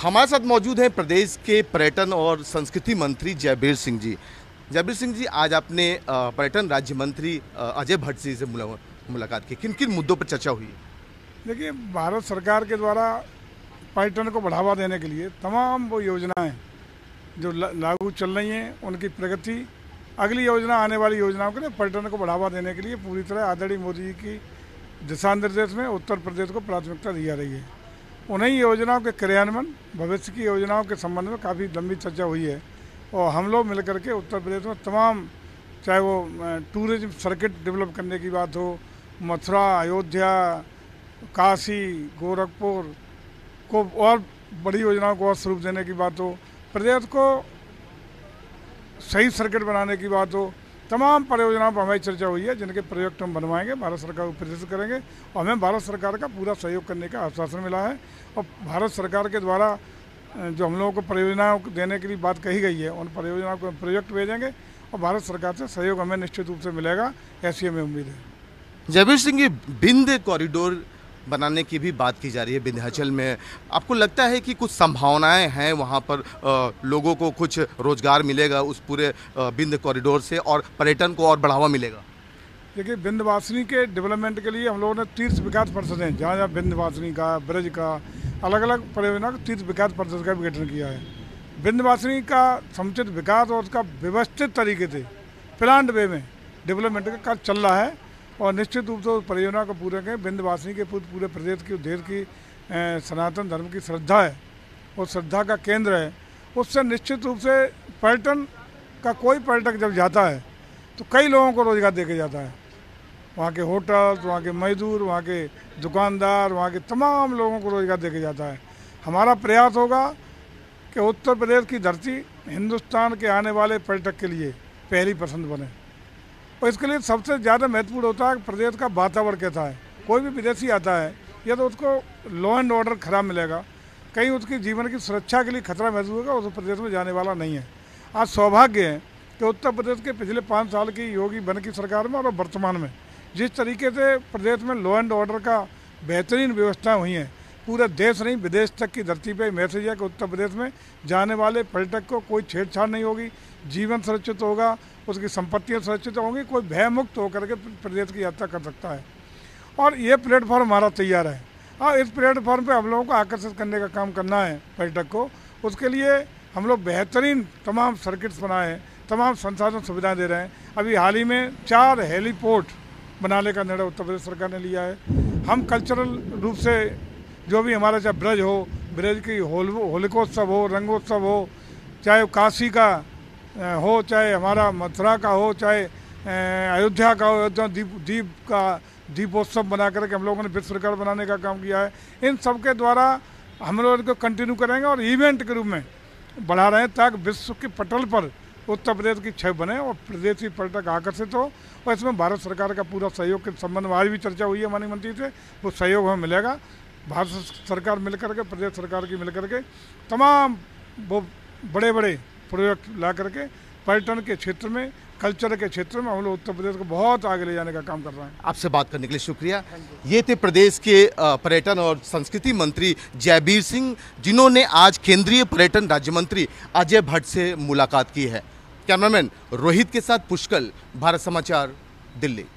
हमारे साथ मौजूद हैं प्रदेश के पर्यटन और संस्कृति मंत्री जयबीर सिंह जी। जयबीर सिंह जी, आज आपने पर्यटन राज्य मंत्री अजय भट्ट जी से मुलाकात की। किन किन मुद्दों पर चर्चा हुई? देखिए, भारत सरकार के द्वारा पर्यटन को बढ़ावा देने के लिए तमाम वो योजनाएं जो लागू चल रही हैं, उनकी प्रगति, अगली योजना, आने वाली योजनाओं के लिए पर्यटन को बढ़ावा देने के लिए पूरी तरह आदरणीय मोदी जी की दिशा निर्देश में उत्तर प्रदेश को प्राथमिकता दी जा रही है। उन्हीं योजनाओं के क्रियान्वयन, भविष्य की योजनाओं के संबंध में काफ़ी लंबी चर्चा हुई है और हम लोग मिलकर के उत्तर प्रदेश में तमाम, चाहे वो टूरिज्म सर्किट डेवलप करने की बात हो, मथुरा, अयोध्या, काशी, गोरखपुर को और बड़ी योजनाओं को और स्वरूप देने की बात हो, प्रदेश को सही सर्किट बनाने की बात हो, तमाम परियोजनाओं पर हमारी चर्चा हुई है, जिनके प्रोजेक्ट हम बनवाएंगे, भारत सरकार को प्रदर्शित करेंगे और हमें भारत सरकार का पूरा सहयोग करने का आश्वासन मिला है। और भारत सरकार के द्वारा जो हम लोगों को परियोजनाओं को देने के लिए बात कही गई है, उन परियोजनाओं को प्रोजेक्ट भेजेंगे और भारत सरकार से सहयोग हमें निश्चित रूप से मिलेगा, ऐसी हमें उम्मीद है। जयबीर सिंह जी, बिंद कॉरिडोर बनाने की भी बात की जा रही है विंध्याचल में। आपको लगता है कि कुछ संभावनाएं हैं वहां पर, लोगों को कुछ रोजगार मिलेगा उस पूरे बिंद कॉरिडोर से और पर्यटन को और बढ़ावा मिलेगा? देखिए, विंध्यवासिनी के डेवलपमेंट के लिए हम लोगों ने तीर्थ विकास परिषदें, जहाँ जहाँ विंध्यवासिनी का, ब्रज का, अलग अलग परियोजना का तीर्थ विकास परिषद का भी गठन किया है। विंध्यवासिनी का समुचित विकास और उसका व्यवस्थित तरीके से प्लान्ड वे में डेवलपमेंट का कार्य चल रहा है और निश्चित रूप से उस परियोजना को पूरा करें। विंध्यवासिनी के पूरे प्रदेश की देश की सनातन धर्म की श्रद्धा है और श्रद्धा का केंद्र है। उससे निश्चित रूप से पर्यटन का, कोई पर्यटक जब जाता है तो कई लोगों को रोजगार देके जाता है। वहाँ के होटल, वहाँ के मजदूर, वहाँ के दुकानदार, वहाँ के तमाम लोगों को रोजगार देके जाता है। हमारा प्रयास होगा कि उत्तर प्रदेश की धरती हिंदुस्तान के आने वाले पर्यटक के लिए पहली पसंद बने और इसके लिए सबसे ज़्यादा महत्वपूर्ण होता है कि प्रदेश का वातावरण कैसा है। कोई भी विदेशी आता है या तो उसको लॉ एंड ऑर्डर खराब मिलेगा, कहीं उसकी जीवन की सुरक्षा के लिए खतरा महसूस होगा, उस प्रदेश में जाने वाला नहीं है। आज सौभाग्य है कि उत्तर प्रदेश के पिछले 5 साल की योगी वन की सरकार में और वर्तमान में जिस तरीके से प्रदेश में लॉ एंड ऑर्डर का बेहतरीन व्यवस्था हुई है, पूरे देश नहीं विदेश तक की धरती पे मैसेज है कि उत्तर प्रदेश में जाने वाले पर्यटक को कोई छेड़छाड़ नहीं होगी, जीवन सुरक्षित होगा, उसकी संपत्तियां सुरक्षित होंगी, कोई भय मुक्त होकर के प्रदेश की यात्रा कर सकता है। और ये प्लेटफॉर्म हमारा तैयार है और इस प्लेटफॉर्म पे हम लोगों को आकर्षित करने का काम करना है पर्यटक को। उसके लिए हम लोग बेहतरीन तमाम सर्किट्स बनाए हैं, तमाम संसाधन सुविधाएँ दे रहे हैं। अभी हाल ही में 4 हेलीपोर्ट बनाने का निर्णय उत्तर प्रदेश सरकार ने लिया है। हम कल्चरल रूप से जो भी हमारा, चाहे ब्रज हो, ब्रज की होलिकोत्सव हो, रंगोत्सव हो, चाहे काशी का हो, चाहे हमारा मथुरा का हो, चाहे अयोध्या का हो, अयोध्या दीपोत्सव बना करके हम लोगों ने विश्व रिकॉर्ड बनाने का काम किया है। इन सब के द्वारा हम लोग इनको कंटिन्यू करेंगे और इवेंट के रूप में बढ़ा रहे हैं ताकि विश्व के पटल पर उत्तर प्रदेश की छवि बने और प्रदेशी पर्यटक आकर्षित हो। और इसमें भारत सरकार का पूरा सहयोग के संबंध में आज भी चर्चा हुई है माननीय मंत्री से, वो सहयोग हमें मिलेगा। भारत सरकार मिलकर के, प्रदेश सरकार की मिलकर के तमाम वो बड़े बड़े प्रोजेक्ट ला करके पर्यटन के क्षेत्र में, कल्चर के क्षेत्र में हम लोग उत्तर प्रदेश को बहुत आगे ले जाने का काम कर रहे हैं। आपसे बात करने के लिए शुक्रिया। ये थे प्रदेश के पर्यटन और संस्कृति मंत्री जयबीर सिंह, जिन्होंने आज केंद्रीय पर्यटन राज्य मंत्री अजय भट्ट से मुलाकात की है। कैमरामैन रोहित के साथ पुष्कल, भारत समाचार, दिल्ली।